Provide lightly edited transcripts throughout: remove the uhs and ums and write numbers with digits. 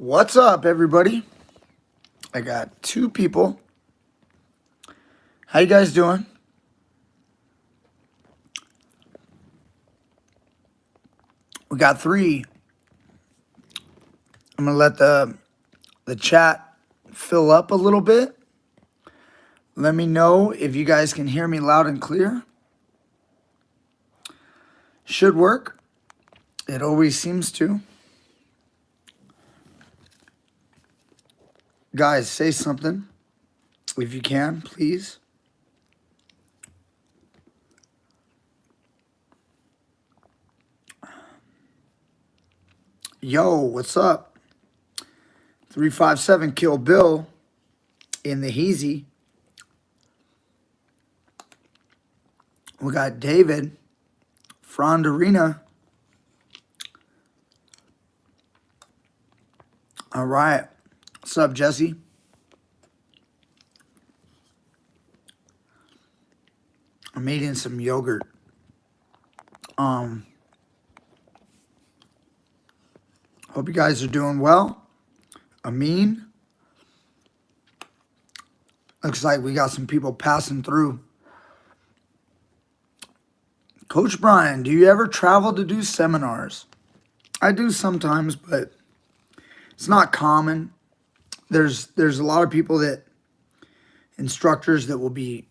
What's up, everybody? I got two people. How you guys doing? We got three. I'm gonna let the chat fill up a little bit. Let me know if you guys can hear me loud and clear. Should work. It always seems to. Guys, say something if you can, please. Yo, what's up? 357 Kill Bill in the Heezy. We got David, Frondarina. All right. What's up, Jesse? I'm eating some yogurt. Hope you guys are doing well. Amin. Looks like we got some people passing through. Coach Brian, do you ever travel to do seminars? I do sometimes, but it's not common. There's a lot of people instructors that will be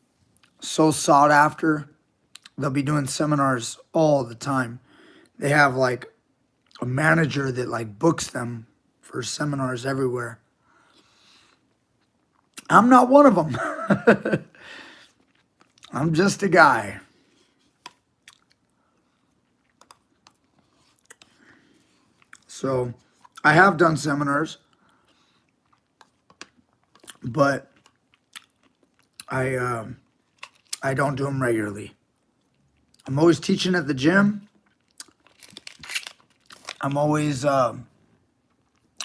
so sought after. They'll be doing seminars all the time. They have like a manager that like books them for seminars everywhere. I'm not one of them. I'm just a guy. So I have done seminars, but I don't do them regularly. I'm always teaching at the gym. I'm always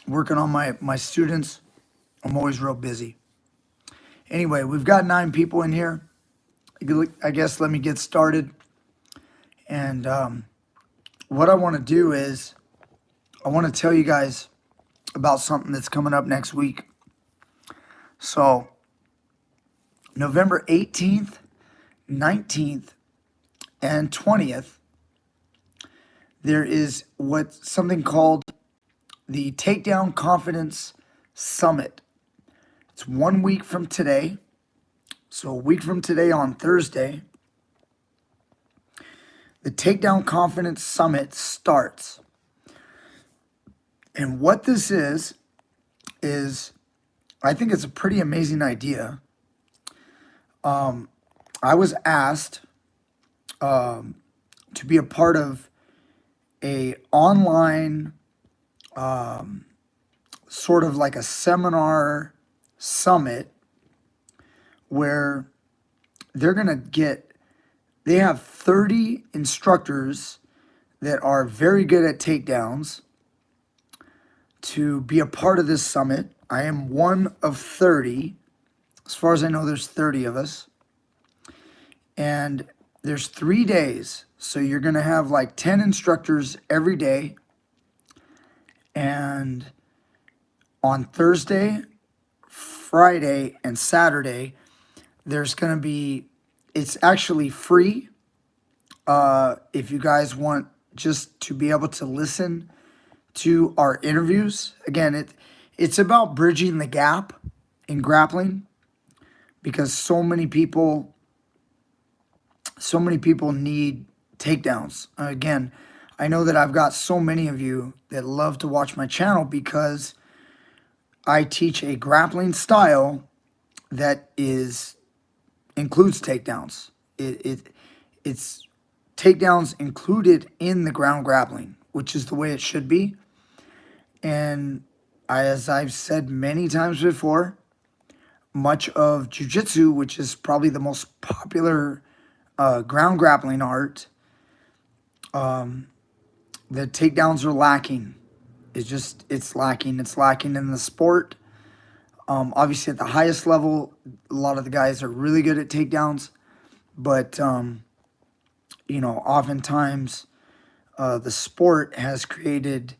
working on my students. I'm always real busy. Anyway, we've got 9 people in here. I guess let me get started. And what I want to do is I want to tell you guys about something that's coming up next week. So November 18th, 19th, and 20th, there is something called the Takedown Confidence Summit. It's 1 week from today. So a week from today on Thursday, the Takedown Confidence Summit starts. And what this is I think it's a pretty amazing idea. I was asked to be a part of a online sort of like a seminar summit where they have 30 instructors that are very good at takedowns to be a part of this summit. I am one of 30. As far as I know, there's 30 of us. And there's 3 days. So you're going to have like 10 instructors every day. And on Thursday, Friday, and Saturday, there's going to be, it's actually free. If you guys want just to be able to listen to our interviews. Again, it's about bridging the gap in grappling because so many people need takedowns. Again, I know that I've got so many of you that love to watch my channel because I teach a grappling style that includes takedowns. It's takedowns included in the ground grappling, which is the way it should be. And as I've said many times before, much of jiu-jitsu, which is probably the most popular ground grappling art, the takedowns are lacking. It's lacking. It's lacking in the sport. Obviously, at the highest level, a lot of the guys are really good at takedowns, but oftentimes the sport has created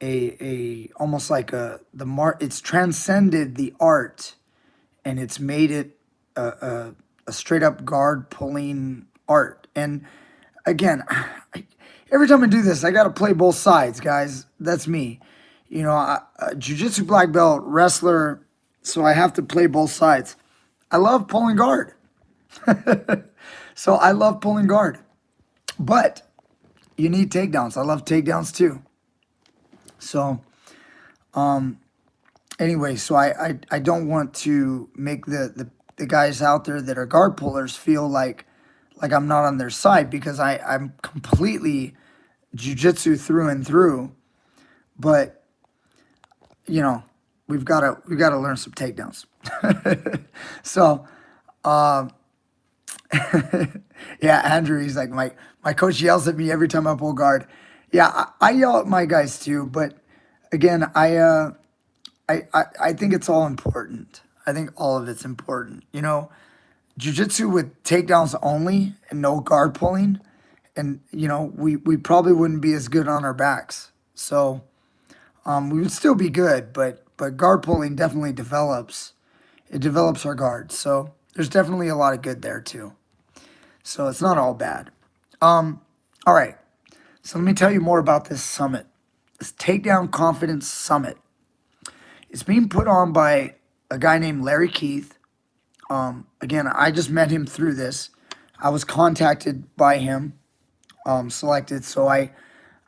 a almost like it's transcended the art, and it's made it a straight up guard pulling art. And again, every time I do this, I got to play both sides, guys. That's me. You know, jiu-jitsu black belt, wrestler, so I have to play both sides. I love pulling guard. So I love pulling guard. But you need takedowns. I love takedowns too. So anyway, so I don't want to make the guys out there that are guard pullers feel like I'm not on their side, because I'm completely jiu-jitsu through and through. But you know, we've got to learn some takedowns. So yeah, Andrew, he's like, my coach yells at me every time I pull guard. Yeah, I yell at my guys too, but again, I think it's all important. I think all of it's important. You know, jiu-jitsu with takedowns only and no guard pulling, and you know, we probably wouldn't be as good on our backs. So we would still be good, but guard pulling definitely develops our guard. So there's definitely a lot of good there too. So it's not all bad. All right. So let me tell you more about this summit. This Takedown Confidence Summit. It's being put on by a guy named Larry Keith. Again, I just met him through this. I was contacted by him, selected. So I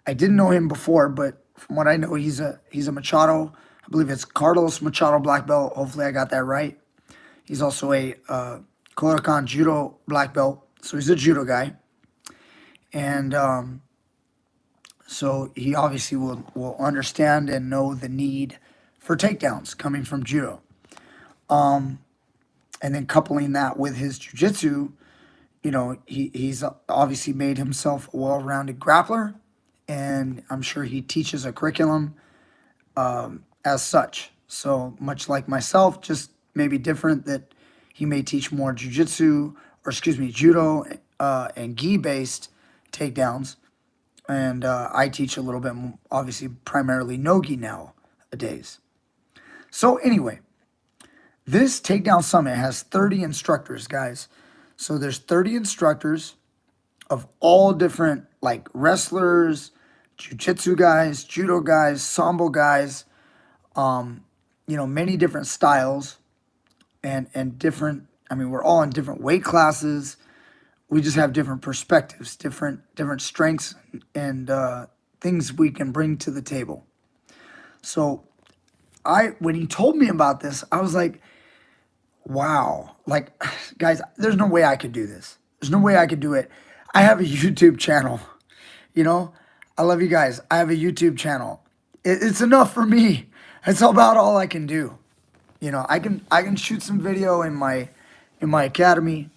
didn't know him before, but from what I know, he's a Machado. I believe it's Carlos Machado black belt. Hopefully I got that right. He's also a Kodokan Judo black belt. So he's a judo guy. And so he obviously will understand and know the need for takedowns coming from judo. And then coupling that with his jiu-jitsu, you know, he's obviously made himself a well-rounded grappler, and I'm sure he teaches a curriculum as such. So much like myself, just maybe different, that he may teach more jiu-jitsu, or excuse me, judo and gi-based takedowns. And I teach a little bit, obviously, primarily Nogi nowadays. So anyway, this Takedown Summit has 30 instructors, guys. So there's 30 instructors of all different, like wrestlers, jiu-jitsu guys, judo guys, sambo guys, you know, many different styles and different, I mean, we're all in different weight classes. We just have different perspectives, different strengths and things we can bring to the table. So when he told me about this, I was like, wow, like, guys, there's no way I could do this. There's no way I could do it. I have a YouTube channel, you know, I love you guys. I have a YouTube channel. It's enough for me. It's about all I can do. You know, I can shoot some video in my academy.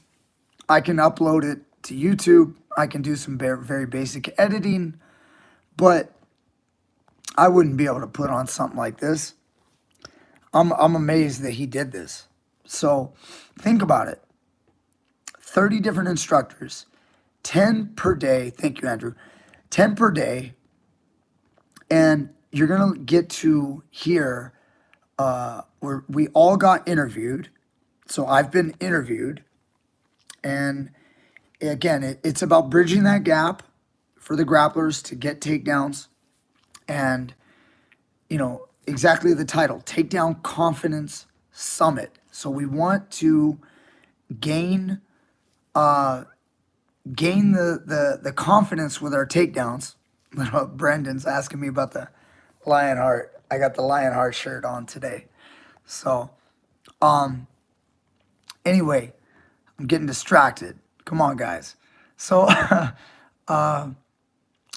I can upload it to YouTube. I can do some very basic editing, but I wouldn't be able to put on something like this. I'm amazed that he did this. So think about it. 30 different instructors, 10 per day. Thank you, Andrew. 10 per day. And you're going to get to hear where we all got interviewed. So I've been interviewed. And again, it's about bridging that gap for the grapplers to get takedowns. And, you know, exactly the title, Takedown Confidence Summit. So we want to gain the confidence with our takedowns. Brendan's asking me about the Lionheart. I got the Lionheart shirt on today. So anyway, I'm getting distracted. Come on, guys. So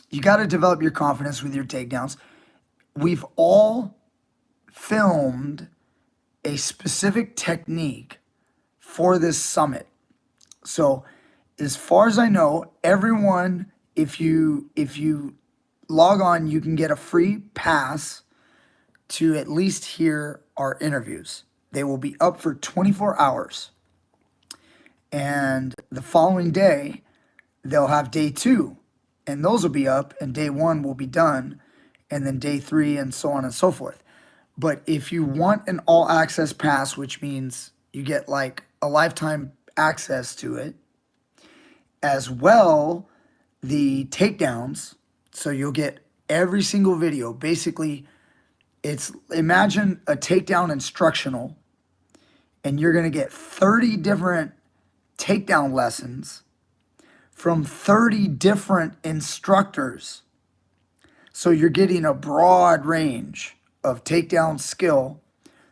you got to develop your confidence with your takedowns. We've all filmed a specific technique for this summit. So as far as I know, everyone, if you log on, you can get a free pass to at least hear our interviews. They will be up for 24 hours. And the following day, they'll have day 2. And those will be up, and day 1 will be done. and then day 3, and so on and so forth. But if you want an all access pass, which means you get like a lifetime access to it, as well the takedowns, so you'll get every single video. Basically, it's, imagine a takedown instructional, and you're going to get 30 different takedown lessons from 30 different instructors. So you're getting a broad range of takedown skill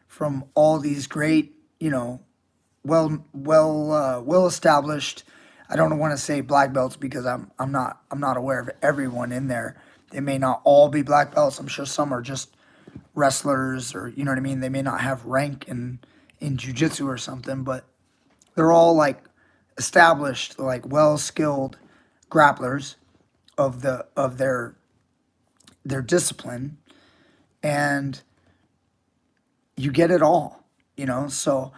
from all these great, well established. I don't want to say black belts because I'm not aware of everyone in there. They may not all be black belts. I'm sure some are just wrestlers, or you know what I mean. They may not have rank in jiu-jitsu or something, but they're all like established, like well skilled grapplers of their discipline, and you get it all, So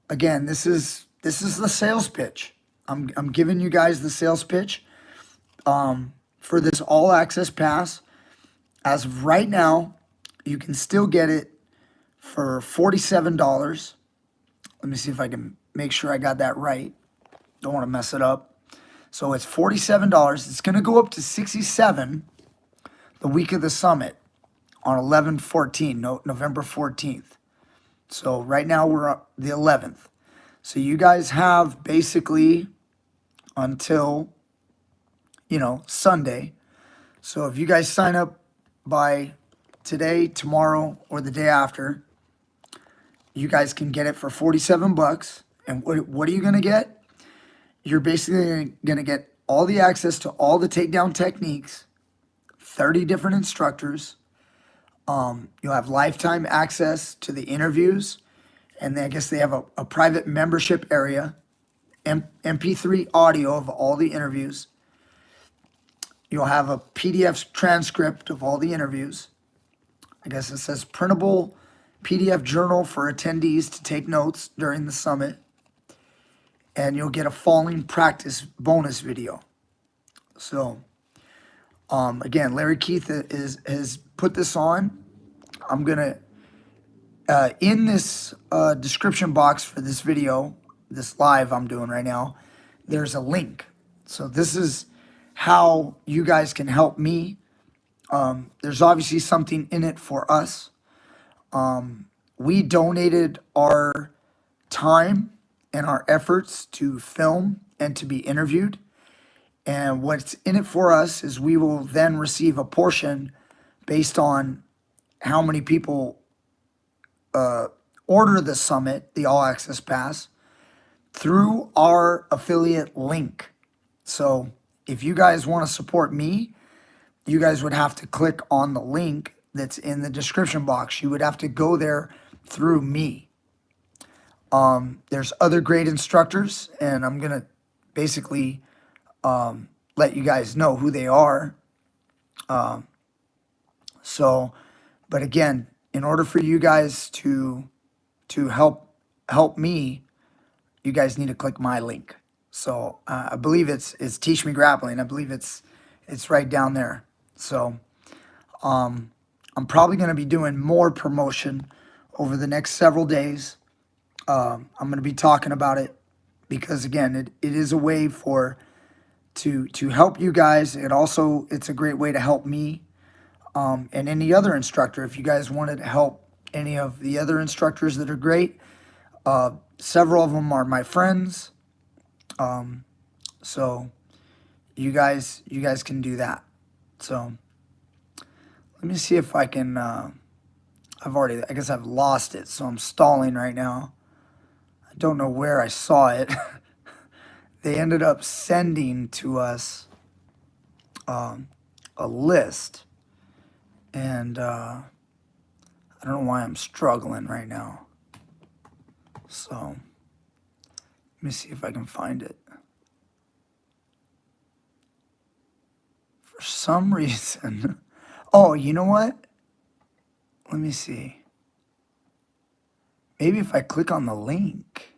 again, this is the sales pitch. I'm giving you guys the sales pitch for this all access pass. As of right now, you can still get it for $47. Let me see if I can make sure I got that right. Don't want to mess it up. So it's $47. It's going to go up to $67 the week of the summit on 11/14, November 14th. So right now we're up the 11th. So you guys have basically until, Sunday. So if you guys sign up by today, tomorrow, or the day after, you guys can get it for $47. And what are you going to get? You're basically going to get all the access to all the takedown techniques, 30 different instructors. You'll have lifetime access to the interviews, and then I guess they have a private membership area, MP3 audio of all the interviews. You'll have a PDF transcript of all the interviews. I guess it says printable PDF journal for attendees to take notes during the summit. And you'll get a falling practice bonus video. So, again, Larry Keith has put this on. I'm going to, in this description box for this video, this live I'm doing right now, there's a link. So this is how you guys can help me. There's obviously something in it for us. We donated our time and our efforts to film and to be interviewed. And what's in it for us is we will then receive a portion based on how many people order the summit, the all access pass, through our affiliate link. So if you guys want to support me, you guys would have to click on the link that's in the description box. You would have to go there through me. There's other great instructors, and I'm going to basically let you guys know who they are. But again, in order for you guys to help me, you guys need to click my link. So I believe it's TeachMeGrappling. I believe it's right down there. So I'm probably going to be doing more promotion over the next several days. I'm going to be talking about it because, again, it is a way to help you guys. It's a great way to help me and any other instructor. If you guys wanted to help any of the other instructors that are great, several of them are my friends. So you guys can do that. So let me see if I can, I guess I've lost it. So I'm stalling right now. I don't know where I saw it. They ended up sending to us a list, and I don't know why I'm struggling right now. So let me see if I can find it. For some reason, oh, you know what? Let me see. Maybe if I click on the link.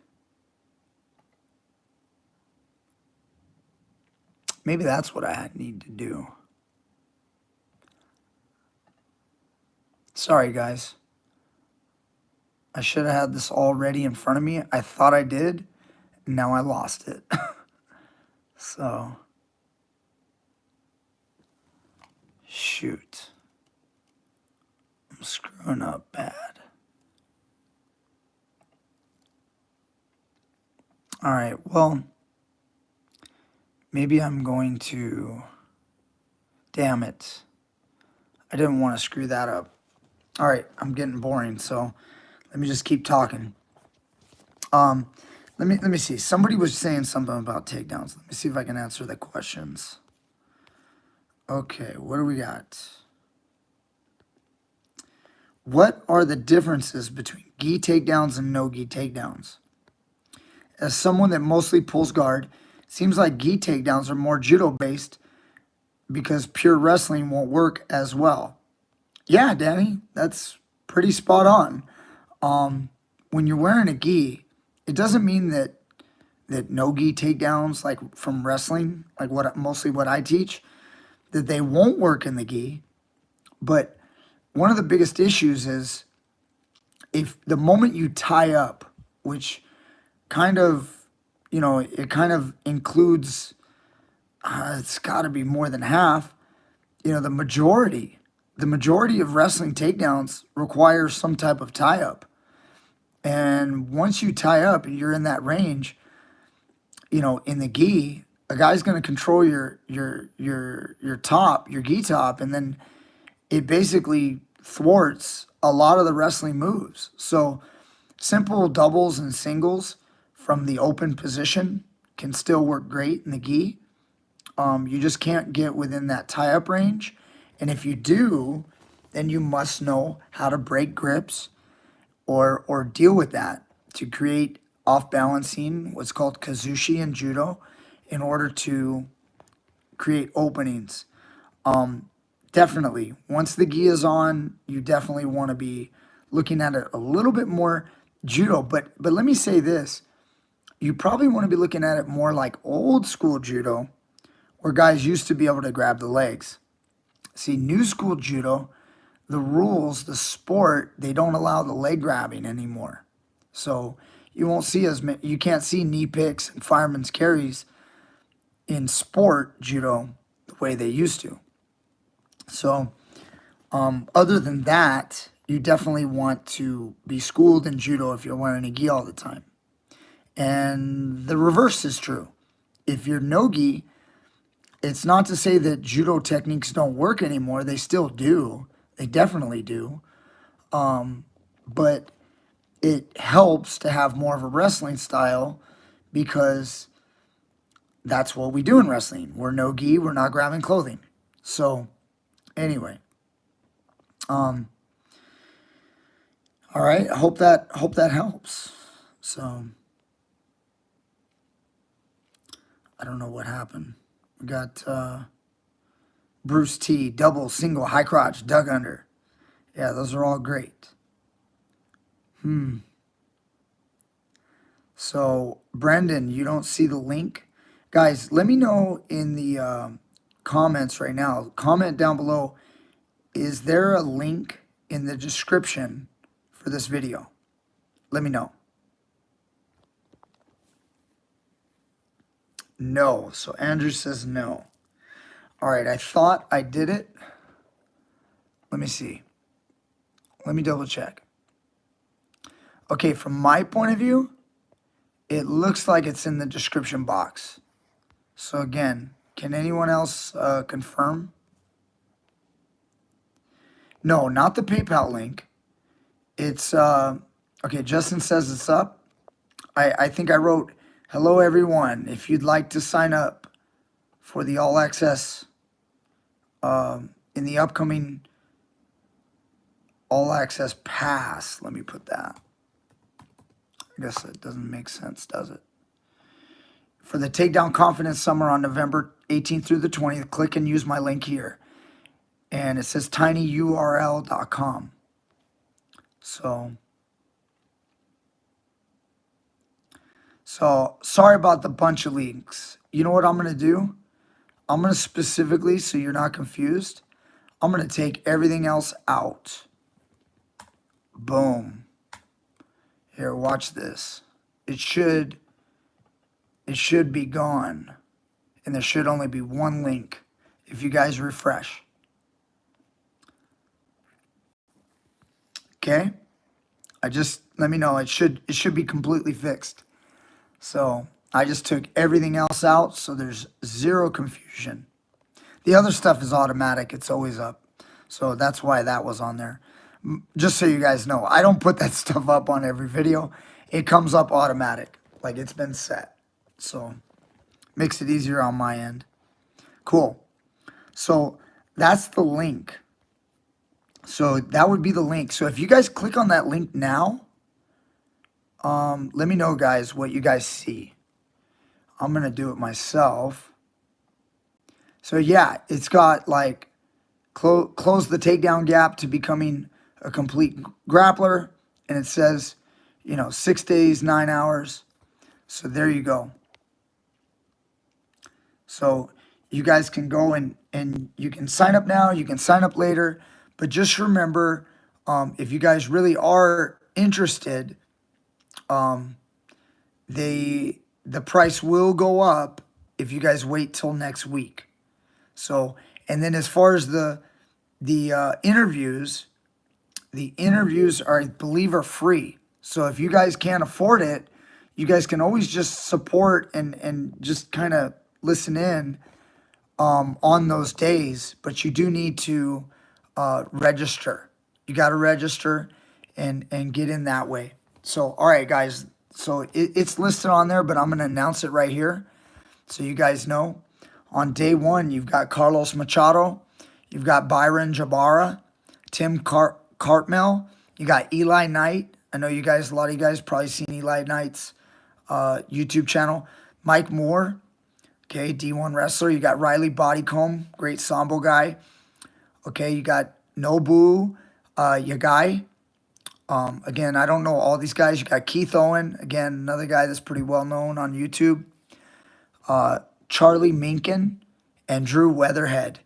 Maybe that's what I need to do. Sorry, guys. I should have had this already in front of me. I thought I did. Now I lost it. So, shoot. I'm screwing up bad. All right, well, maybe I'm going to... Damn it. I didn't want to screw that up. All right, I'm getting boring, so let me just keep talking. Let me see. Somebody was saying something about takedowns. Let me see if I can answer the questions. Okay, what do we got? What are the differences between Ghee takedowns and Nogi takedowns? As someone that mostly pulls guard, it seems like Ghee takedowns are more judo based because pure wrestling won't work as well. Yeah, Danny, that's pretty spot on. When you're wearing a gi, it doesn't mean that no gi takedowns, like from wrestling, like what I teach, that they won't work in the gi. But one of the biggest issues is if the moment you tie up, which kind of, it kind of includes, it's got to be more than half, the majority of wrestling takedowns require some type of tie up. And once you tie up and you're in that range, in the gi, a guy's going to control your top, your gi top, and then it basically thwarts a lot of the wrestling moves. So simple doubles and singles from the open position can still work great in the gi. You just can't get within that tie-up range. And if you do, then you must know how to break grips or deal with that to create off-balancing, what's called kazushi in judo, in order to create openings. Definitely, once the gi is on, you definitely want to be looking at it a little bit more judo. But let me say this. You probably want to be looking at it more like old school judo, where guys used to be able to grab the legs. See, new school judo, the rules, the sport, they don't allow the leg grabbing anymore. So you won't see as many, you can't see knee picks and fireman's carries in sport judo the way they used to. So other than that, you definitely want to be schooled in judo if you're wearing a gi all the time. And the reverse is true. If you're no gi, it's not to say that judo techniques don't work anymore. They still do. They definitely do. But it helps to have more of a wrestling style because that's what we do in wrestling. We're no gi. We're not grabbing clothing. So anyway, all right. I hope that helps. So I don't know what happened. We got Bruce T, double, single, high crotch, dug under. Yeah, those are all great. So, Brendan, you don't see the link? Guys, let me know in the comments right now. Comment down below. Is there a link in the description for this video? Let me know. No. So, Andrew says no. All right, I thought I did it. Let me see. Let me double check. Okay, from my point of view, it looks like it's in the description box. So again, can anyone else confirm? No, not the PayPal link. It's, okay, Justin says it's up. I think I wrote, hello everyone, if you'd like to sign up for the all access, in the upcoming all access pass, let me put that. I guess it doesn't make sense, does it? For the Takedown Confidence Summer on November 18th through the 20th, click and use my link here. And it says tinyurl.com. So sorry about the bunch of links. You know what I'm going to do? I'm going to specifically, so you're not confused, I'm going to take everything else out. Boom. Here, watch this. It should be gone. And there should only be one link if you guys refresh. Okay? Let me know. It should be completely fixed. So I just took everything else out so there's zero confusion. The other stuff is automatic. It's always up. So that's why that was on there. Just so you guys know, I don't put that stuff up on every video. It comes up automatic, like it's been set. So makes it easier on my end. Cool. So that's the link. So that would be the link. So if you guys click on that link now, let me know, guys, what you guys see. I'm going to do it myself. So yeah, it's got like close the takedown gap to becoming a complete grappler. And it says, 6 days, 9 hours. So there you go. So you guys can go and you can sign up now. You can sign up later. But just remember, if you guys really are interested, the price will go up if you guys wait till next week. So, and then as far as the interviews are, I believe, are free. So if you guys can't afford it, you guys can always just support and just kind of listen in on those days. But you do need to register. You got to register and get in that way. So, all right, guys. So it's listed on there, but I'm going to announce it right here so you guys know. On day 1, you've got Carlos Machado. You've got Byron Jabara, Tim Cartmel. You got Eli Knight. I know you guys, a lot of you guys probably seen Eli Knight's YouTube channel. Mike Moore, okay, D1 wrestler. You got Riley Bodycomb, great Sambo guy. Okay, you got Nobu Yagai. Again, I don't know all these guys. You got Keith Owen, again, another guy that's pretty well known on YouTube. Charlie Minkin and Drew Weatherhead.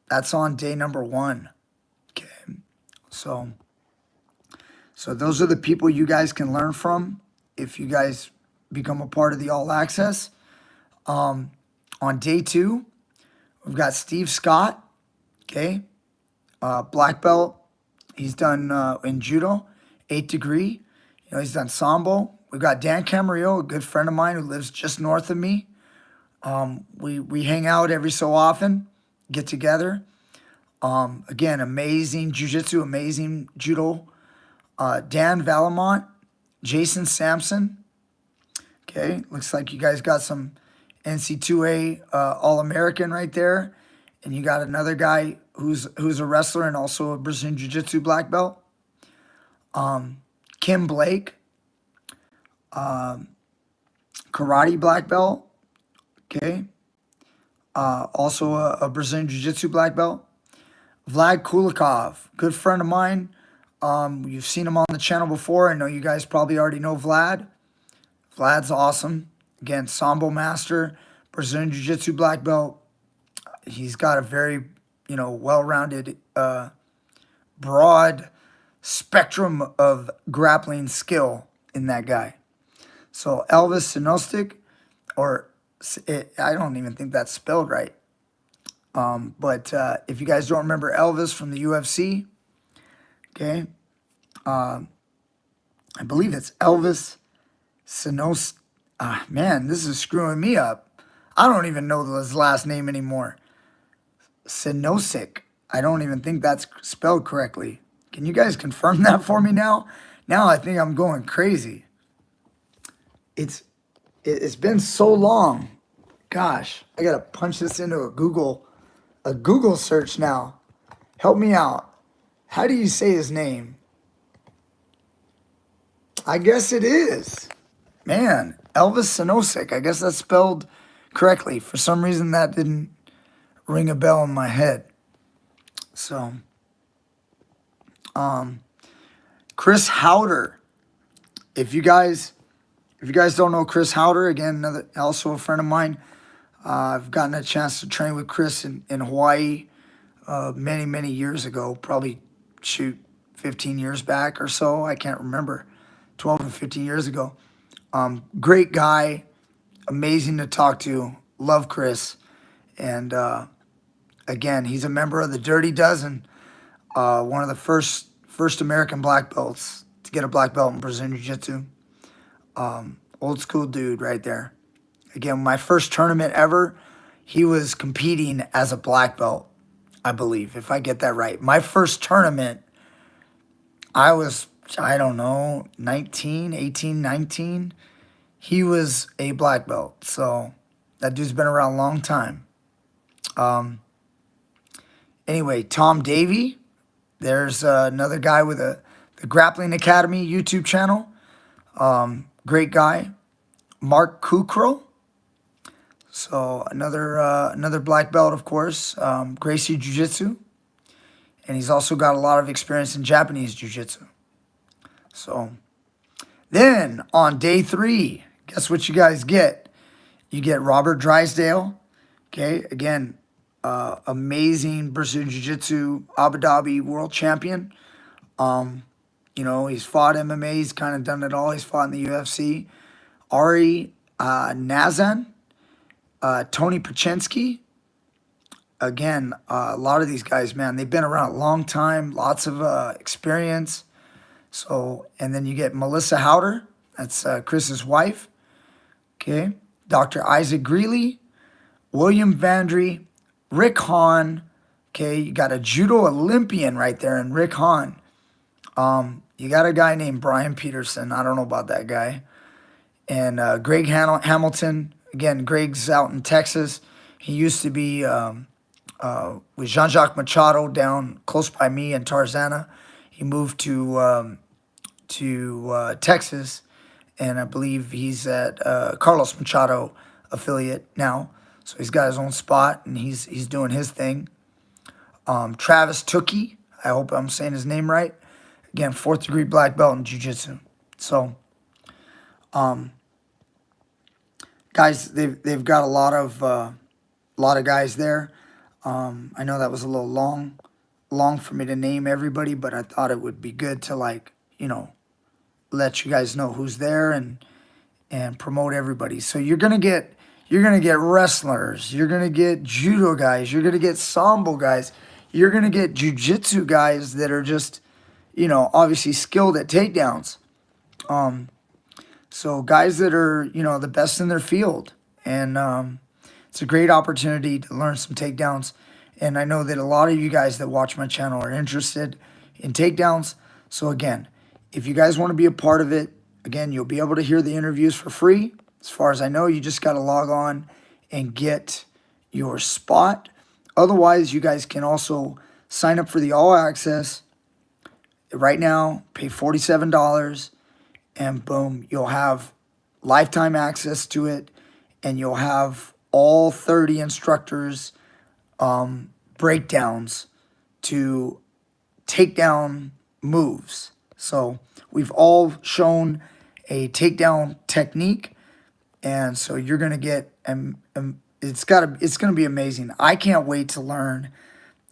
That's on day number 1. Okay, so those are the people you guys can learn from if you guys become a part of the All Access. On day 2, we've got Steve Scott. Okay, black belt. He's done in judo, 8th degree. He's done sambo. We've got Dan Camarillo, a good friend of mine who lives just north of me. We hang out every so often, get together. Again, amazing jiu-jitsu, amazing judo. Dan Valamont, Jason Sampson. Okay, looks like you guys got some NC2A All-American right there. And you got another guy who's a wrestler and also a Brazilian Jiu-Jitsu black belt. Kim Blake, karate black belt. Okay. Also a Brazilian Jiu-Jitsu black belt. Vlad Kulikov, good friend of mine. You've seen him on the channel before. I know you guys probably already know Vlad. Vlad's awesome. Again, Sambo master, Brazilian Jiu-Jitsu black belt. He's got a very, well-rounded, broad spectrum of grappling skill in that guy. So Elvis Sinostic, I don't even think that's spelled right. But if you guys don't remember Elvis from the UFC, okay, I believe it's Elvis Sinos. Man, this is screwing me up. I don't even know his last name anymore. Sinosic. I don't even think that's spelled correctly. Can you guys confirm that for me now? Now I think I'm going crazy. It's been so long. Gosh, I gotta punch this into a Google search now. Help me out. How do you say his name? I guess it is. Man, Elvis Sinosik. I guess that's spelled correctly. For some reason that didn't ring a bell in my head. So, Chris Howder. If you guys don't know Chris Howder, again, also a friend of mine. I've gotten a chance to train with Chris in Hawaii many, many years ago, probably, 15 15 years back or so. I can't remember, 12 or 15 years ago. Great guy, amazing to talk to. Love Chris. And again, he's a member of the Dirty Dozen, one of the first American black belts to get a black belt in Brazilian Jiu-Jitsu. Old school dude right there. Again, my first tournament ever, he was competing as a black belt, I believe, if I get that right. My first tournament, I was, I don't know, 19, 18, 19. He was a black belt. So that dude's been around a long time. Anyway, Tom Davey, there's another guy with the Grappling Academy YouTube channel. Great guy. Mark Kukro. So another black belt, of course. Gracie Jiu-Jitsu. And he's also got a lot of experience in Japanese Jiu-Jitsu. So then on day 3, guess what you guys get? You get Robert Drysdale. Okay, again, amazing Brazilian Jiu-Jitsu Abu Dhabi world champion. You know, he's fought MMA. He's kind of done it all. He's fought in the UFC. Ari Nazan, Tony Pachensky. Again, a lot of these guys, man, they've been around a long time. Lots of experience. So, and then you get Melissa Howder. That's Chris's wife. Okay. Dr. Isaac Greeley, William Vandry, Rick Hahn. Okay. You got a judo Olympian right there in Rick Hahn. You got a guy named Brian Peterson. I don't know about that guy. And Greg Hamilton. Again, Greg's out in Texas. He used to be with Jean-Jacques Machado down close by me in Tarzana. He moved to Texas, and I believe he's at Carlos Machado affiliate now. So he's got his own spot, and he's doing his thing. Travis Tookie, I hope I'm saying his name right. Again, 4th degree black belt in Jiu-Jitsu. So, guys, they've got a lot of guys there. I know that was a little long for me to name everybody, but I thought it would be good to, like, you know, let you guys know who's there and promote everybody. So you're gonna get wrestlers, you're gonna get judo guys, you're gonna get sambo guys, you're gonna get jiu-jitsu guys that are just, you know, obviously skilled at takedowns. So guys that are, you know, the best in their field. And it's a great opportunity to learn some takedowns. And I know that a lot of you guys that watch my channel are interested in takedowns. So again, if you guys want to be a part of it, again, you'll be able to hear the interviews for free. As far as I know, you just got to log on and get your spot. Otherwise, you guys can also sign up for the all access right now, pay $47, and boom, you'll have lifetime access to it, and you'll have all 30 instructors breakdowns to takedown moves. So we've all shown a takedown technique, and so you're gonna get it's gonna be amazing. I can't wait to learn.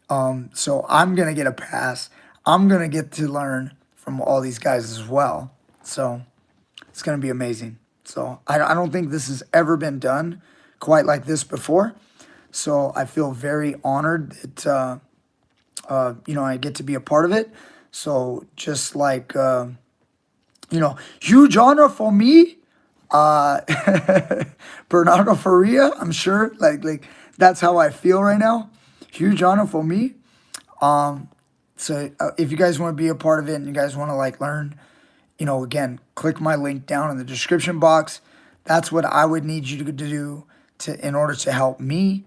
So I'm gonna get a pass. I'm gonna get to learn from all these guys as well. So it's gonna be amazing. So I don't think this has ever been done quite like this before. So I feel very honored that you know, I get to be a part of it. So just like you know, huge honor for me, Bernardo Faria. I'm sure like that's how I feel right now. Huge honor for me. So if you guys want to be a part of it and you guys want to like learn, you know, again, click my link down in the description box. That's what I would need you to do in order to help me.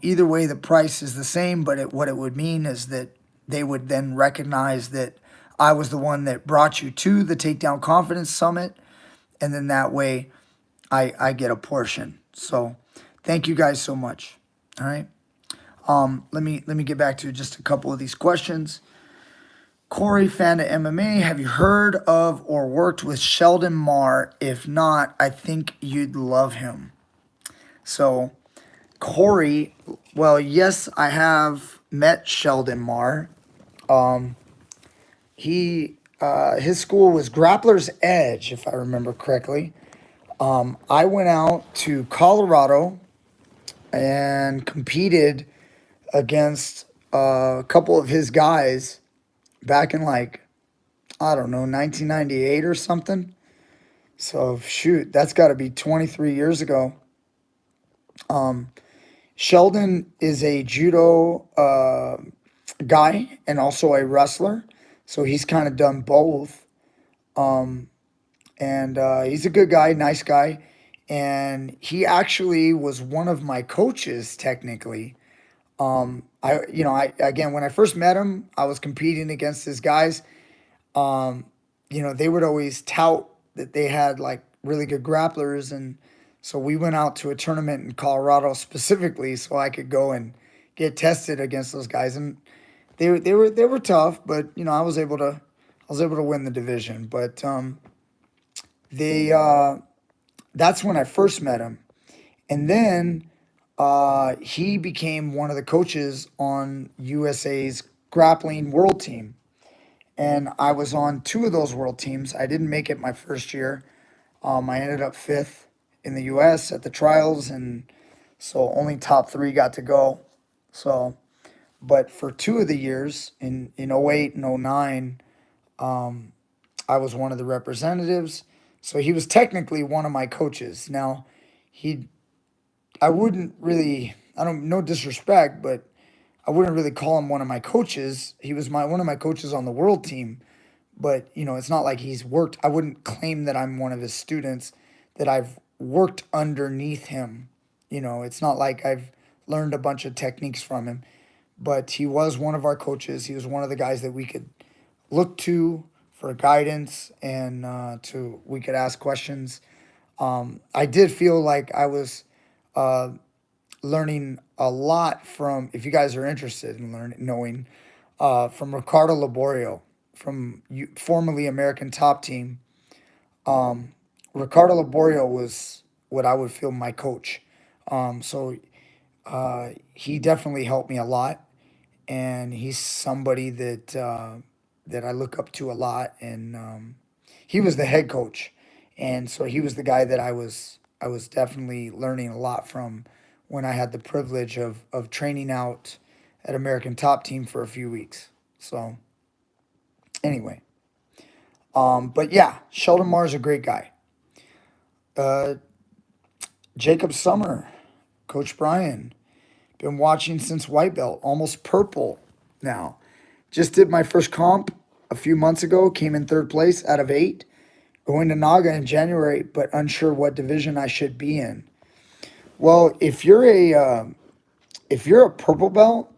Either way, the price is the same, but what it would mean is that they would then recognize that I was the one that brought you to the Takedown Confidence Summit, and then that way I get a portion. So thank you guys so much. All right. Let me get back to just a couple of these questions. Corey, fan of MMA, have you heard of or worked with Sheldon Marr? If not, I think you'd love him. So Corey, well, yes, I have met Sheldon Marr. his school was Grappler's Edge, if I remember correctly. I went out to Colorado and competed against a couple of his guys back in like, I don't know, 1998 or something. So shoot, that's got to be 23 years ago. Sheldon is a judo guy and also a wrestler, so he's kind of done both. And he's a good guy, nice guy, and he actually was one of my coaches technically. I again when I first met him, I was competing against his guys. They would always tout that they had like really good grapplers, and so we went out to a tournament in Colorado specifically so I could go and get tested against those guys, and they were tough, but I was able to win the division, but they that's when I first met him, and then he became one of the coaches on USA's grappling world team. And I was on two of those world teams. I didn't make it my first year. I ended up fifth in the US at the trials, and so only top three got to go. So, but for two of the years in '08 and '09, I was one of the representatives. So he was technically one of my coaches. Now, he I wouldn't really, I don't, no disrespect, but I wouldn't really call him one of my coaches. He was one of my coaches on the world team, but it's not like he's worked. I wouldn't claim that I'm one of his students, that I've worked underneath him. It's not like I've learned a bunch of techniques from him, but he was one of our coaches. He was one of the guys that we could look to for guidance, and we could ask questions. I did feel like I was learning a lot from, if you guys are interested in knowing, from Ricardo Laborio, from formerly American Top Team. Ricardo Laborio was what I would feel my coach. So he definitely helped me a lot, and he's somebody that I look up to a lot. And he was the head coach, and so he was the guy that I was definitely learning a lot from when I had the privilege of training out at American Top Team for a few weeks. So anyway, but yeah, Sheldon Marr's a great guy. Jacob Summer, Coach Brian, been watching since white belt, almost purple now. Just did my first comp a few months ago, came in third place out of 8, going to Naga in January, but unsure what division I should be in. Well, if you're a purple belt,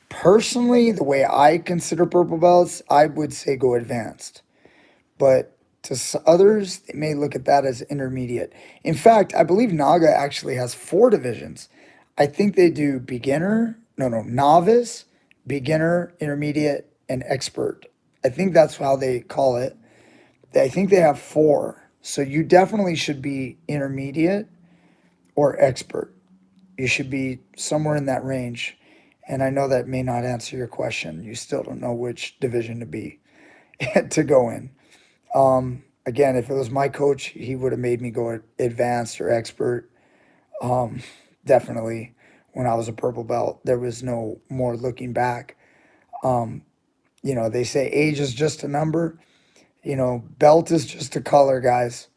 personally, the way I consider purple belts, I would say go advanced. But to others, they may look at that as intermediate. In fact, I believe Naga actually has 4 divisions. I think they do novice, beginner, intermediate, and expert. I think that's how they call it. I think they have 4. So you definitely should be intermediate or expert. You should be somewhere in that range. And I know that may not answer your question. You still don't know which division to be, to go in. Again, if it was my coach, he would have made me go advanced or expert. Definitely when I was a purple belt, there was no more looking back. They say age is just a number. Belt is just a color, guys.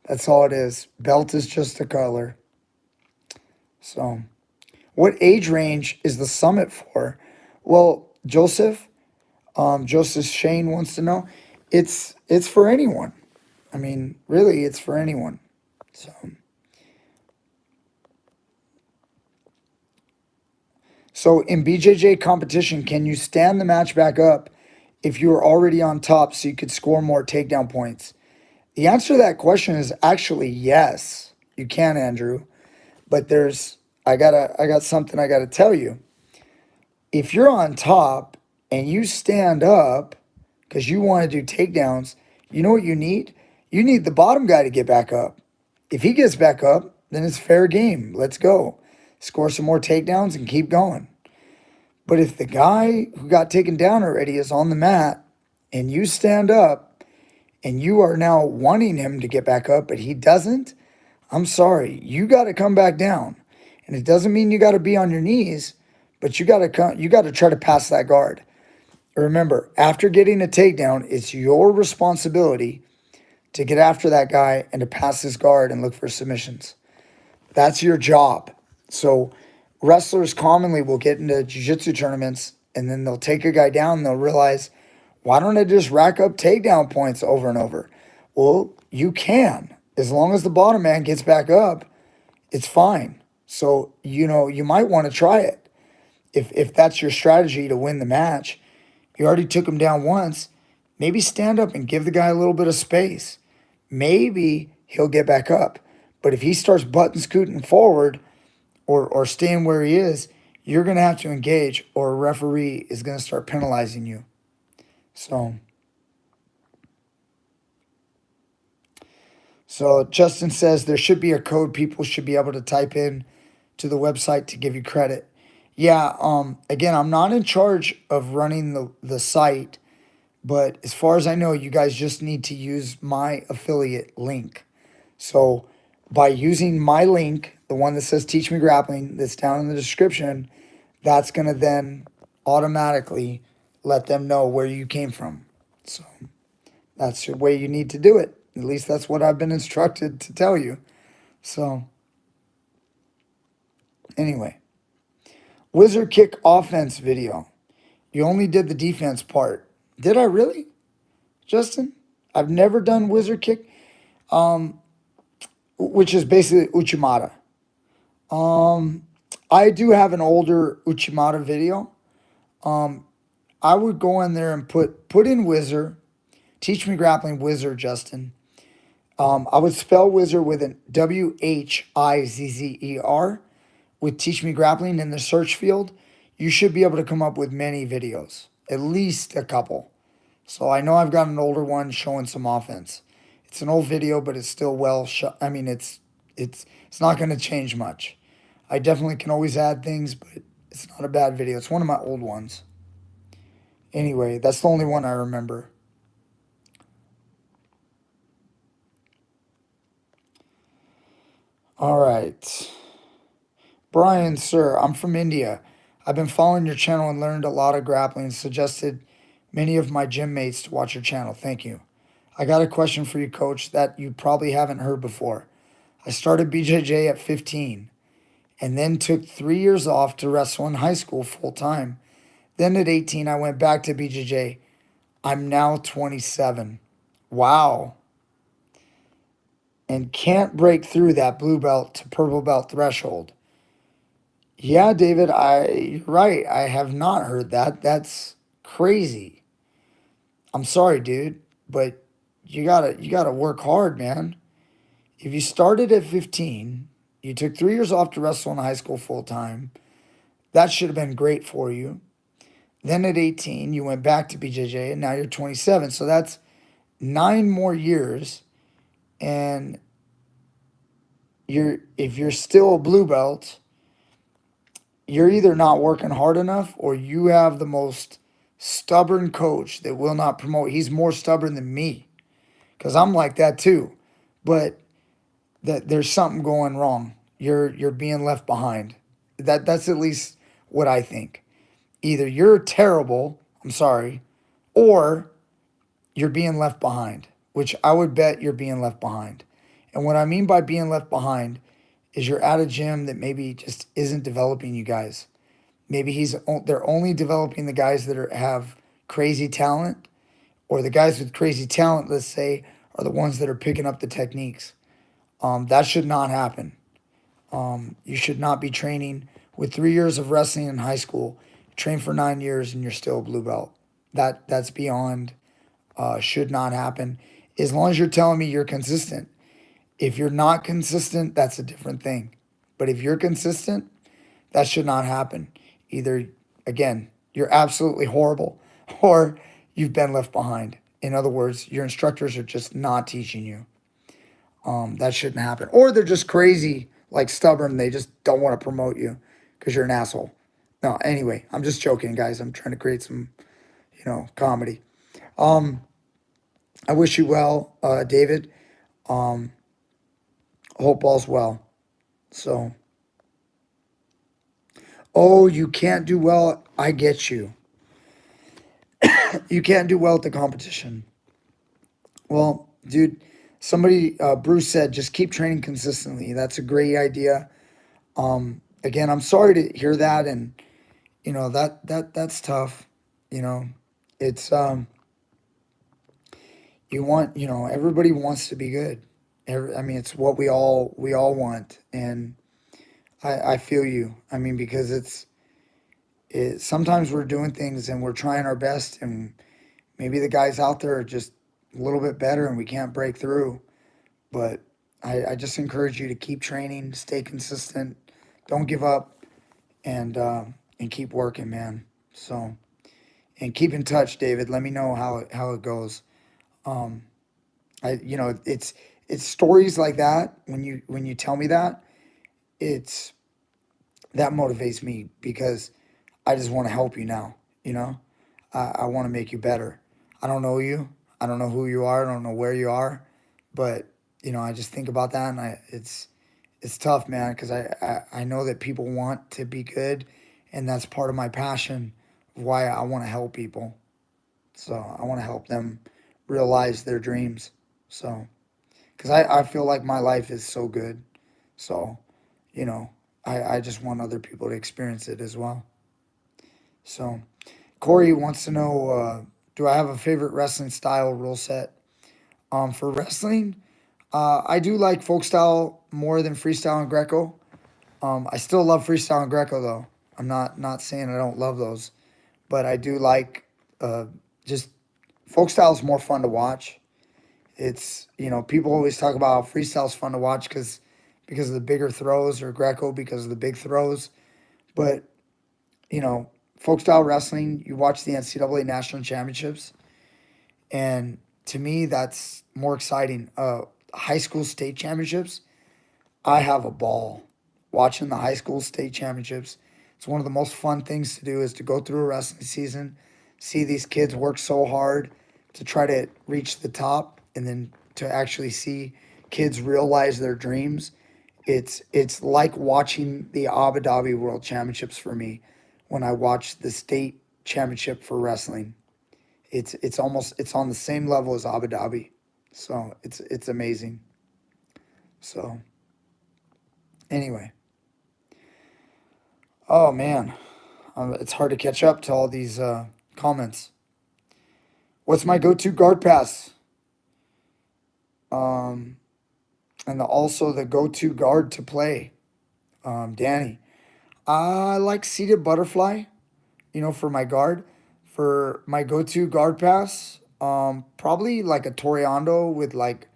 That's all it is. Belt is just a color. So, what age range is the summit for? Well, Joseph Shane wants to know. It's for anyone. I mean, really, it's for anyone. So in BJJ competition, can you stand the match back up if you were already on top so you could score more takedown points? The answer to that question is actually yes, you can, Andrew. But I got something I gotta tell you. If you're on top and you stand up because you want to do takedowns, you know what you need? You need the bottom guy to get back up. If he gets back up, then it's fair game. Let's go. Score some more takedowns and keep going. But if the guy who got taken down already is on the mat and you stand up and you are now wanting him to get back up, but he doesn't, I'm sorry, you got to come back down. And it doesn't mean you got to be on your knees, but you got to come, you got to try to pass that guard. Remember, after getting a takedown, it's your responsibility to get after that guy and to pass his guard and look for submissions. That's your job. So wrestlers commonly will get into jiu-jitsu tournaments and then they'll take a guy down and they'll realize, why don't I just rack up takedown points over and over? Well, you can. As long as the bottom man gets back up, it's fine. So, you might want to try it. If that's your strategy to win the match, you already took him down once, maybe stand up and give the guy a little bit of space. Maybe he'll get back up. But if he starts button scooting forward or staying where he is, you're going to have to engage or a referee is going to start penalizing you. So Justin says there should be a code people should be able to type in to the website to give you credit. Yeah, again, I'm not in charge of running the site, but as far as I know, you guys just need to use my affiliate link. So by using my link, the one that says Teach Me Grappling that's down in the description, that's going to then automatically let them know where you came from. So that's the way you need to do it. At least that's what I've been instructed to tell you. So anyway, Wizard Kick offense video. You only did the defense part. Did I really, Justin? I've never done Wizard Kick, which is basically Uchimata. I do have an older Uchimata video. I would go in there and put in Wizard, Teach Me Grappling Wizard, Justin. I would spell Wizard with an Wizzer with Teach Me Grappling in the search field. You should be able to come up with many videos, at least a couple. So I know I've got an older one showing some offense. It's an old video, but it's still well shot. I mean, it's not going to change much. I definitely can always add things, but it's not a bad video. It's one of my old ones. Anyway, that's the only one I remember. All right. Brian, sir, I'm from India. I've been following your channel and learned a lot of grappling and suggested many of my gym mates to watch your channel. Thank you. I got a question for you, coach, that you probably haven't heard before. I started BJJ at 15 and then took 3 years off to wrestle in high school full time. Then at 18, I went back to BJJ. I'm now 27. Wow. And can't break through that blue belt to purple belt threshold. Yeah, David, you're right. I have not heard that. That's crazy. I'm sorry, dude, but you gotta work hard, man. If you started at 15, you took 3 years off to wrestle in high school full time. That should have been great for you. Then at 18, you went back to BJJ, and now you're 27. So that's 9 more years. And if you're still a blue belt, you're either not working hard enough or you have the most stubborn coach that will not promote. He's more stubborn than me because I'm like that too. But there's something going wrong. You're being left behind. That's at least what I think. Either you're terrible, I'm sorry, or you're being left behind, which I would bet you're being left behind. And what I mean by being left behind is you're at a gym that maybe just isn't developing you guys. Maybe they're only developing the guys that have crazy talent, or the guys with crazy talent, let's say, are the ones that are picking up the techniques. That should not happen. You should not be training with 3 years of wrestling in high school. Train for 9 years and you're still a blue belt. That's beyond, should not happen. As long as you're telling me you're consistent. If you're not consistent, that's a different thing. But if you're consistent, that should not happen. Either, again, you're absolutely horrible or you've been left behind. In other words, your instructors are just not teaching you. That shouldn't happen. Or they're just crazy, like stubborn. They just don't want to promote you because you're an asshole. No, anyway, I'm just joking, guys. I'm trying to create some, comedy. Um, I wish you well, David. Hope all's well. So, oh, you can't do well. I get you. You can't do well at the competition. Well, dude, somebody, Bruce said, just keep training consistently. That's a great idea. Again, I'm sorry to hear that, and that's tough. You know, it's you want, everybody wants to be good. I mean, it's what we all want, and I feel you. I mean, because sometimes we're doing things and we're trying our best, and maybe the guys out there are just a little bit better, and we can't break through. But I just encourage you to keep training, stay consistent, don't give up, and keep working, man. So, and keep in touch, David. Let me know how it goes. Um, it's stories like that when you tell me that, it's that motivates me because I just want to help you now. I want to make you better. I don't know you. I don't know who you are. I don't know where you are, but I just think about that, and it's tough, man, because I know that people want to be good, and that's part of my passion of why I want to help people. So I want to help them realize their dreams. So, because I feel like my life is so good. So, you know, I just want other people to experience it as well. So, Corey wants to know, do I have a favorite wrestling style rule set? For wrestling, I do like folk style more than freestyle and Greco. I still love freestyle and Greco though. I'm not saying I don't love those, but I do like just folk style is more fun to watch. It's people always talk about freestyle's fun to watch because of the bigger throws, or Greco because of the big throws. But you know, folk style wrestling, you watch the NCAA national championships, and to me that's more exciting. High school state championships, I have a ball watching the high school state championships. It's one of the most fun things to do is to go through a wrestling season, see these kids work so hard to try to reach the top, and then to actually see kids realize their dreams. It's like watching the Abu Dhabi World Championships for me when I watch the state championship for wrestling. It's on the same level as Abu Dhabi. So it's amazing. So anyway, oh man, it's hard to catch up to all these comments. What's my go-to guard pass? Um, and also the go-to guard to play. Danny, I like seated butterfly. For my guard, for my go-to guard pass. Probably like a Toriando with like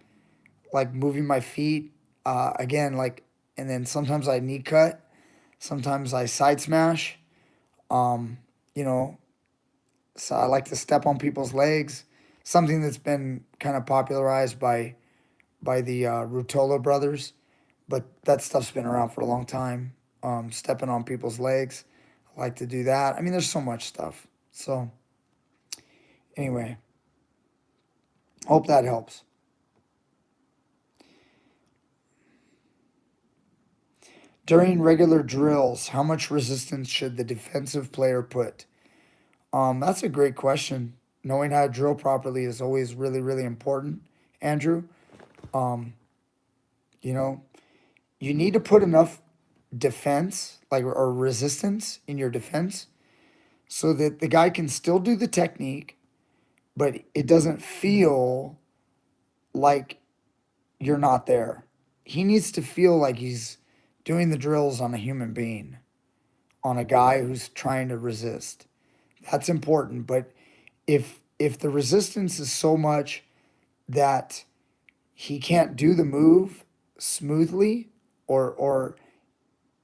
moving my feet. Again, like, and then sometimes I knee cut. Sometimes I side smash. Um, you know, So I like to step on people's legs, something that's been kind of popularized by the Rutola brothers, but that stuff's been around for a long time. Stepping on people's legs, I like to do that. I mean, there's so much stuff. So anyway, hope that helps. During regular drills, how much resistance should the defensive player put? That's a great question. Knowing how to drill properly is always really, really important, Andrew. Um, you know, you need to put enough defense, like, or resistance in your defense, so that the guy can still do the technique, but it doesn't feel like you're not there. He needs to feel like he's doing the drills on a human being, on a guy who's trying to resist. That's important. But if the resistance is so much that he can't do the move smoothly, or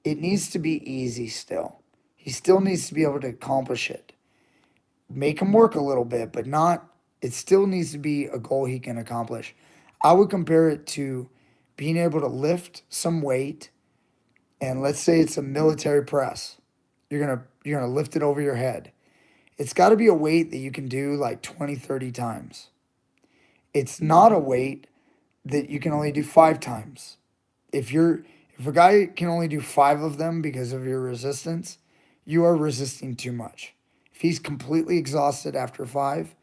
it needs to be easy still. He still needs to be able to accomplish it. Make him work a little bit, but not, it still needs to be a goal he can accomplish. I would compare it to being able to lift some weight, and let's say it's a military press. You're gonna lift it over your head. It's got to be a weight that you can do like 20, 30 times. It's not a weight that you can only do 5 times. If a guy can only do 5 of them because of your resistance, you are resisting too much. If he's completely exhausted after 5,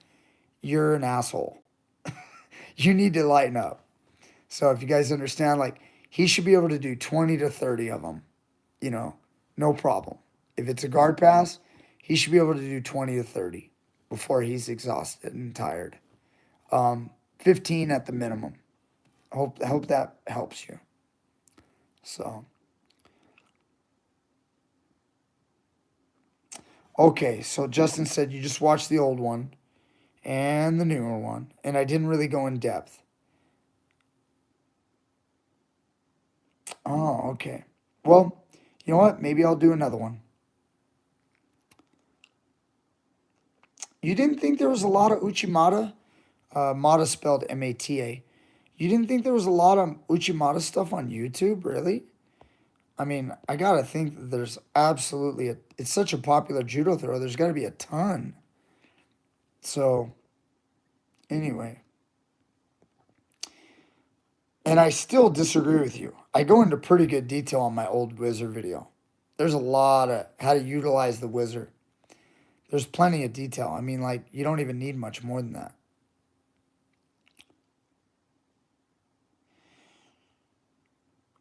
you're an asshole. You need to lighten up. So if you guys understand, like he should be able to do 20 to 30 of them, you know, no problem. If it's a guard pass, he should be able to do 20 to 30 before he's exhausted and tired. 15 at the minimum. Hope that helps you. So, okay, so Justin said you just watched the old one and the newer one, and I didn't really go in depth. Oh, okay. Well, you know what? Maybe I'll do another one. You didn't think there was a lot of Uchimata? Mata spelled Mata. You didn't think there was a lot of Uchimata stuff on YouTube, really? I mean, I gotta think that there's absolutely it's such a popular judo throw. There's got to be a ton. So anyway, and I still disagree with you. I go into pretty good detail on my old wizard video. There's a lot of how to utilize the wizard. There's plenty of detail. I mean, like you don't even need much more than that.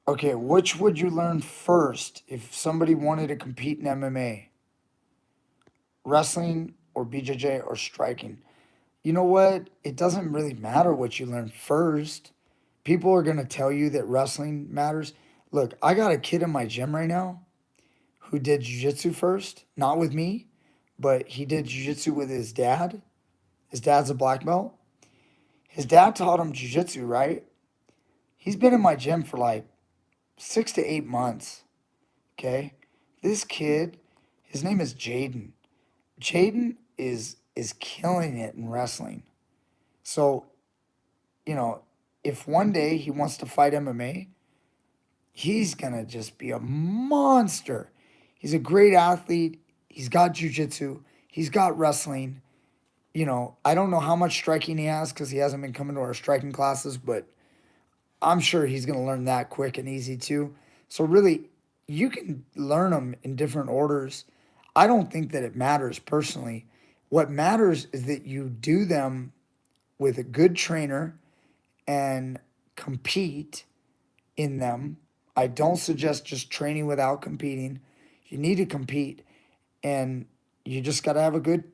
Okay, which would you learn first if somebody wanted to compete in MMA? Wrestling or BJJ or striking? You know what? It doesn't really matter what you learn first. People are going to tell you that wrestling matters. Look, I got a kid in my gym right now who did jiu-jitsu first, not with me, but he did jiu-jitsu with his dad. His dad's a black belt. His dad taught him jiu-jitsu, right? He's been in my gym for like 6 to 8 months. Okay. This kid, his name is Jaden. Jaden is killing it in wrestling. So, you know, if one day he wants to fight MMA, he's gonna just be a monster. He's a great athlete. He's got jujitsu. He's got wrestling. You know, I don't know how much striking he has because he hasn't been coming to our striking classes, but I'm sure he's gonna learn that quick and easy too. So really, you can learn them in different orders. I don't think that it matters personally. What matters is that you do them with a good trainer and compete in them. I don't suggest just training without competing. You need to compete and you just got to have a good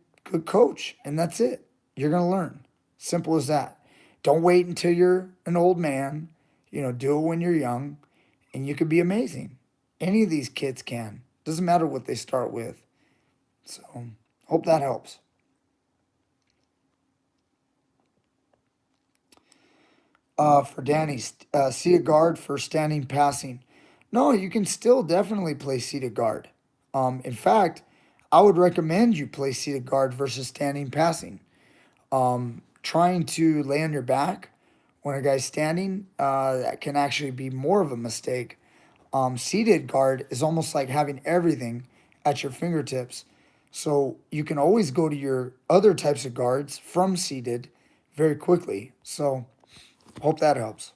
coach and that's it. You're going to learn. Simple as that. Don't wait until you're an old man. You know, do it when you're young and you could be amazing. Any of these kids can. Doesn't matter what they start with. So, hope that helps. For Danny, seated guard for standing passing. No, you can still definitely play seated guard. In fact, I would recommend you play seated guard versus standing passing. Trying to lay on your back when a guy's standing, that can actually be more of a mistake. Seated guard is almost like having everything at your fingertips. So you can always go to your other types of guards from seated very quickly. So hope that helps.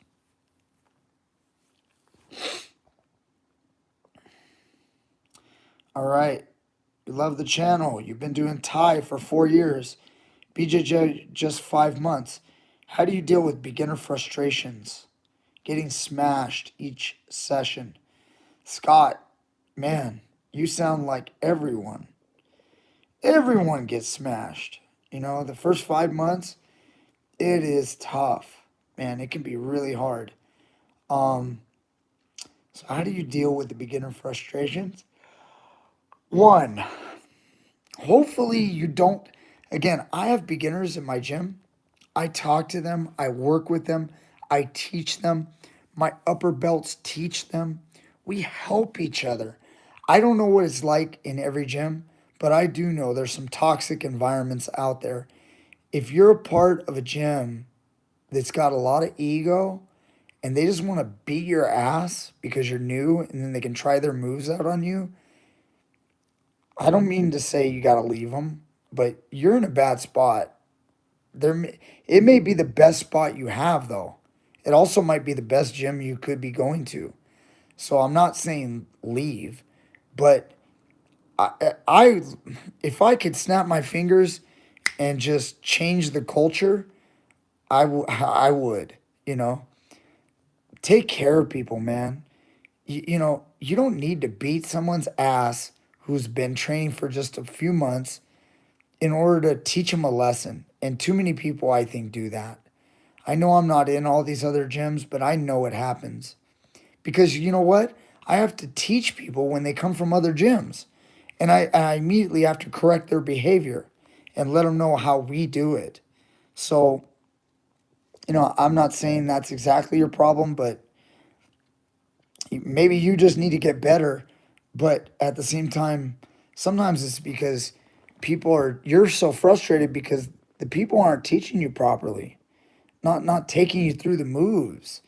All right. You love the channel. You've been doing Thai for 4 years. BJJ just 5 months. How do you deal with beginner frustrations? Getting smashed each session. Scott, man, you sound like everyone. Everyone gets smashed. You know, the first 5 months, it is tough. Man, it can be really hard. Um, so how do you deal with the beginner frustrations? One, hopefully you don't. Again, I have beginners in my gym. I talk to them, I work with them, I teach them. My upper belts teach them. We help each other. I don't know what it's like in every gym, but I do know there's some toxic environments out there. If you're a part of a gym that's got a lot of ego and they just want to beat your ass because you're new and then they can try their moves out on you, I don't mean to say you got to leave them, but you're in a bad spot. It may be the best spot you have though. It also might be the best gym you could be going to. So I'm not saying leave, but I if I could snap my fingers and just change the culture, I would, you know. Take care of people, man. You don't need to beat someone's ass who's been training for just a few months in order to teach them a lesson. And too many people, I think, do that. I know I'm not in all these other gyms, but I know it happens. Because you know what? I have to teach people when they come from other gyms. And I immediately have to correct their behavior and let them know how we do it. So, I'm not saying that's exactly your problem, but maybe you just need to get better. But at the same time, sometimes it's because you're so frustrated because the people aren't teaching you properly, not taking you through the moves,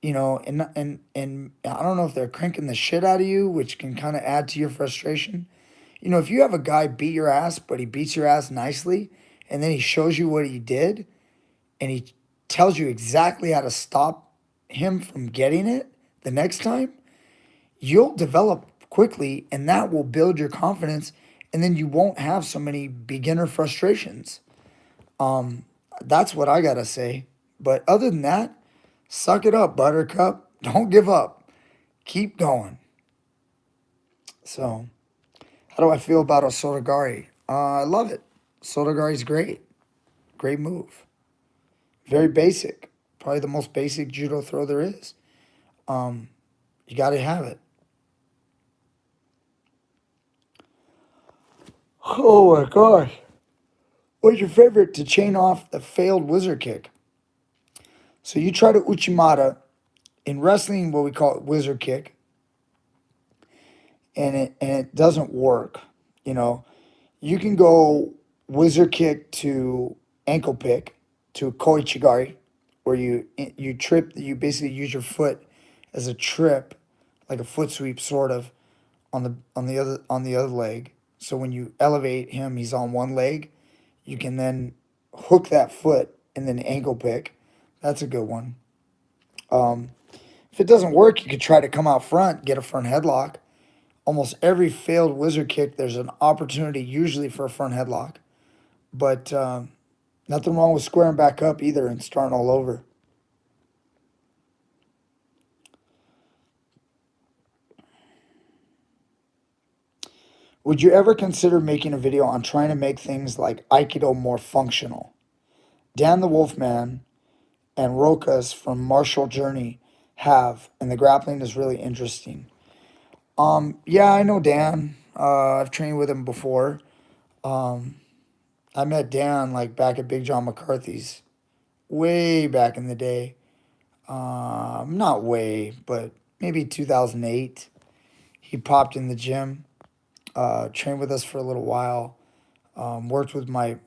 and I don't know if they're cranking the shit out of you, which can kind of add to your frustration. If you have a guy beat your ass, but he beats your ass nicely, and then he shows you what he did, and he tells you exactly how to stop him from getting it the next time, you'll develop quickly, and that will build your confidence, and then you won't have so many beginner frustrations. That's what I gotta say. But other than that, suck it up, Buttercup. Don't give up. Keep going. So, how do I feel about Osotogari? I love it. Osotogari's great. Great move. Very basic. Probably the most basic judo throw there is. You got to have it. Oh my gosh. What's your favorite to chain off the failed wizard kick? So you try to Uchimata in wrestling, what we call it wizard kick, and it doesn't work. You know, you can go wizard kick to ankle pick to koichigari, where you trip. You basically use your foot as a trip, like a foot sweep, sort of on the other leg. So when you elevate him, he's on one leg. You can then hook that foot and then ankle pick. That's a good one. Um, if it doesn't work, you could try to come out front, get a front headlock. Almost every failed wizard kick, there's an opportunity usually for a front headlock. But nothing wrong with squaring back up either and starting all over. Would you ever consider making a video on trying to make things like Aikido more functional? Dan the Wolfman and Rokas from Martial Journey have, and the grappling is really interesting. Yeah, I know Dan. I've trained with him before. Um, I met Dan like back at Big John McCarthy's, way back in the day. Not way, but maybe 2008. He popped in the gym, trained with us for a little while. Worked with my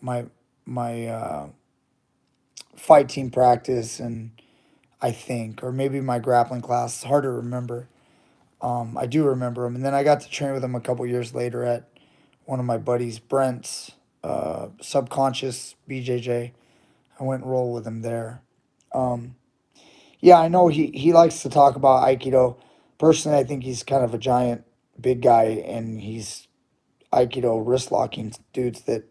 fight team practice, and I think, or maybe my grappling class. It's hard to remember. I do remember him, and then I got to train with him a couple years later at one of my buddies, Brent's subconscious BJJ. I went and rolled with him there. Um, yeah, I know he likes to talk about Aikido. Personally, I think he's kind of a giant, big guy, and he's Aikido wrist locking dudes that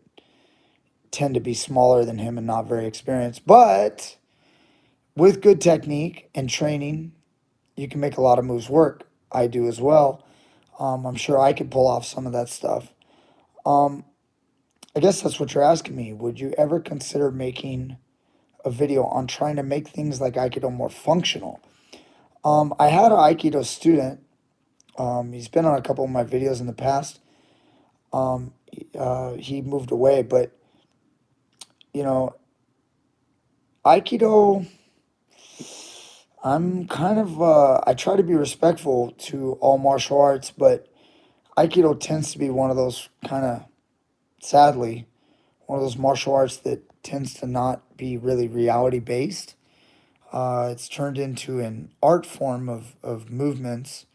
tend to be smaller than him and not very experienced. But with good technique and training, you can make a lot of moves work. I do as well. I'm sure I could pull off some of that stuff. Um, I guess that's what you're asking me. Would you ever consider making a video on trying to make things like Aikido more functional? I had an Aikido student. He's been on a couple of my videos in the past. He moved away, but you know, Aikido, I'm kind of, I try to be respectful to all martial arts, but Aikido tends to be one of those kind of, sadly, one of those martial arts that tends to not be really reality based. It's turned into an art form of movements,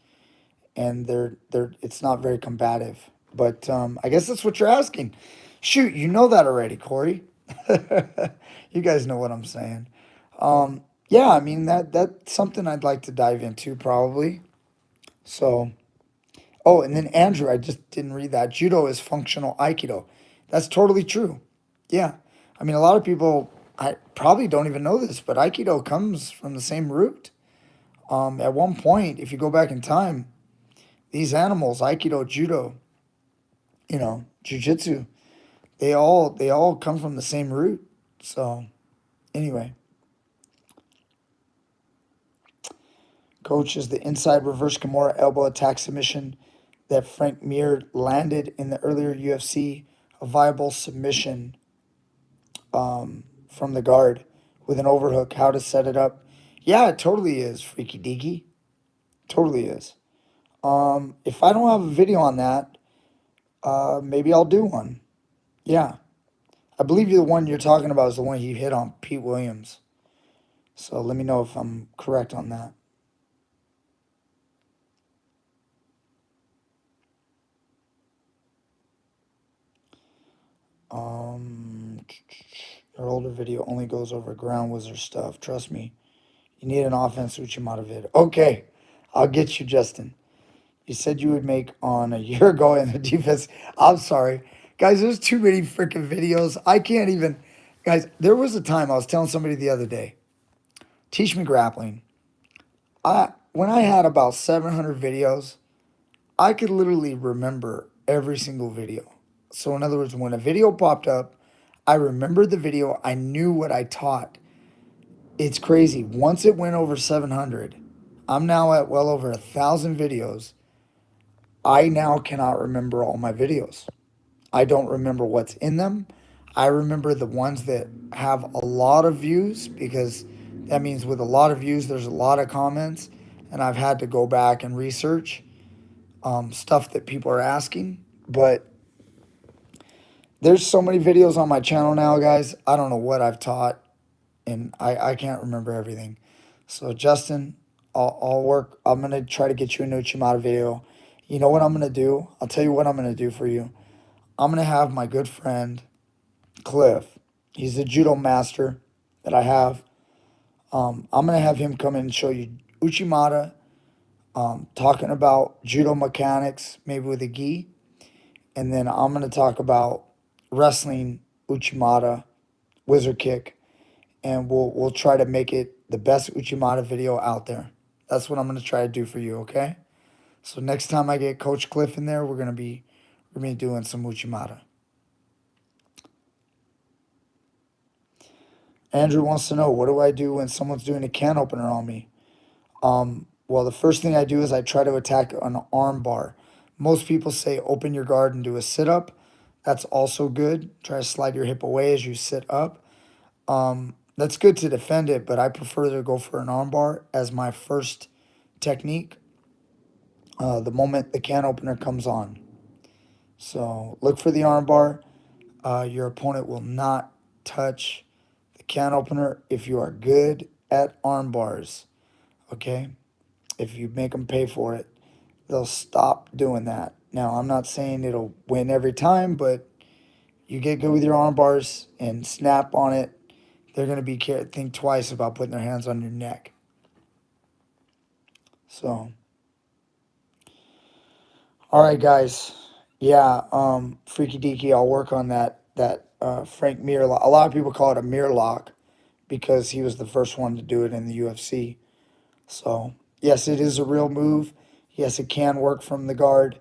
and it's not very combative. But I guess that's what you're asking. Shoot, you know that already, Corey. You guys know what I'm saying. Yeah, I mean that's something I'd like to dive into probably. So, oh, and then Andrew, I just didn't read that. Judo is functional Aikido. That's totally true. Yeah. I mean, a lot of people I probably don't even know this, but Aikido comes from the same root. At one point, if you go back in time, these animals, Aikido, Judo, Jiu-Jitsu, they all come from the same root. So anyway, coach is the inside reverse Kimura elbow attack submission that Frank Mir landed in the earlier UFC, a viable submission from the guard with an overhook. How to set it up? Yeah, it totally is, freaky deaky. Totally is. If I don't have a video on that, maybe I'll do one. Yeah, I believe the one you're talking about is the one he hit on Pete Williams. So let me know if I'm correct on that. Your older video only goes over ground wizard stuff. Trust me. You need an offense Uchimata vid. Okay, I'll get you, Justin. You said you would make on a year ago in the defense. I'm sorry. Guys, there's too many freaking videos. I can't even. Guys, there was a time I was telling somebody the other day, teach me grappling. When I had about 700 videos, I could literally remember every single video. So in other words, when a video popped up, I remembered the video. I knew what I taught. It's crazy. Once it went over 700, I'm now at well over 1,000 videos. I now cannot remember all my videos. I don't remember what's in them. I remember the ones that have a lot of views because that means with a lot of views, there's a lot of comments. And I've had to go back and research stuff that people are asking. But there's so many videos on my channel now, guys. I don't know what I've taught, and I can't remember everything. So, Justin, I'll work. I'm going to try to get you a new Uchimata video. You know what I'm going to do? I'll tell you what I'm going to do for you. I'm going to have my good friend, Cliff. He's a judo master that I have. I'm going to have him come in and show you Uchimata, talking about judo mechanics, maybe with a gi. And then I'm going to talk about wrestling Uchimata, wizard kick. And we'll try to make it the best Uchimata video out there. That's what I'm going to try to do for you, okay? So next time I get Coach Cliff in there, we're going to be doing some Uchimata. Andrew wants to know, what do I do when someone's doing a can opener on me? Well, the first thing I do is I try to attack an arm bar. Most people say open your guard and do a sit-up. That's also good. Try to slide your hip away as you sit up. That's good to defend it, but I prefer to go for an arm bar as my first technique the moment the can opener comes on. So look for the arm bar. Your opponent will not touch the can opener if you are good at arm bars. Okay? If you make them pay for it, they'll stop doing that. Now, I'm not saying it'll win every time, but you get good with your arm bars and snap on it, they're going to be think twice about putting their hands on your neck. So, all right, guys. Yeah, Freaky Deaky, I'll work on that Frank Mir lock. A lot of people call it a Mir lock because he was the first one to do it in the UFC. So, yes, it is a real move. Yes, it can work from the guard.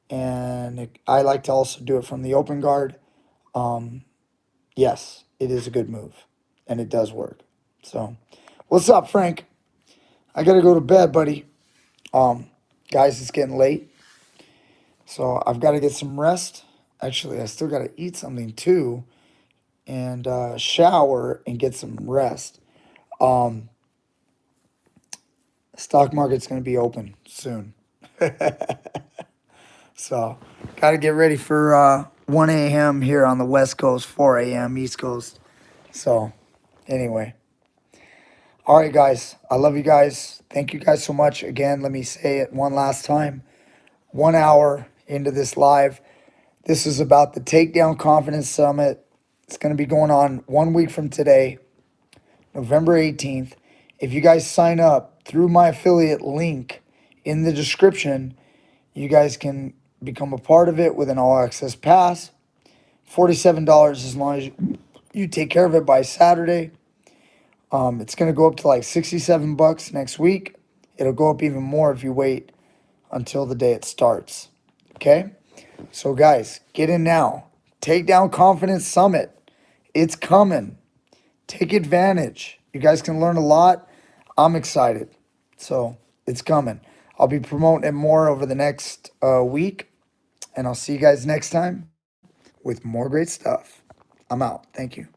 And I like to also do it from the open guard. Yes, it is a good move. And it does work. So, what's up, Frank? I got to go to bed, buddy. Guys, it's getting late. So, I've got to get some rest. Actually, I still got to eat something too. And shower and get some rest. Stock market's going to be open soon. So, got to get ready for 1 a.m. here on the West Coast, 4 a.m. East Coast. So, anyway. All right, guys. I love you guys. Thank you guys so much. Again, let me say it one last time. 1 hour into this live. This is about the Takedown Confidence Summit. It's going to be going on 1 week from today, November 18th. If you guys sign up through my affiliate link in the description, you guys can become a part of it with an all access pass. $47 as long as you take care of it by Saturday. It's going to go up to like $67 next week. It'll go up even more if you wait until the day it starts. Okay? So guys, get in now. Takedown Confidence Summit. It's coming. Take advantage. You guys can learn a lot. I'm excited. So it's coming. I'll be promoting it more over the next week. And I'll see you guys next time with more great stuff. I'm out. Thank you.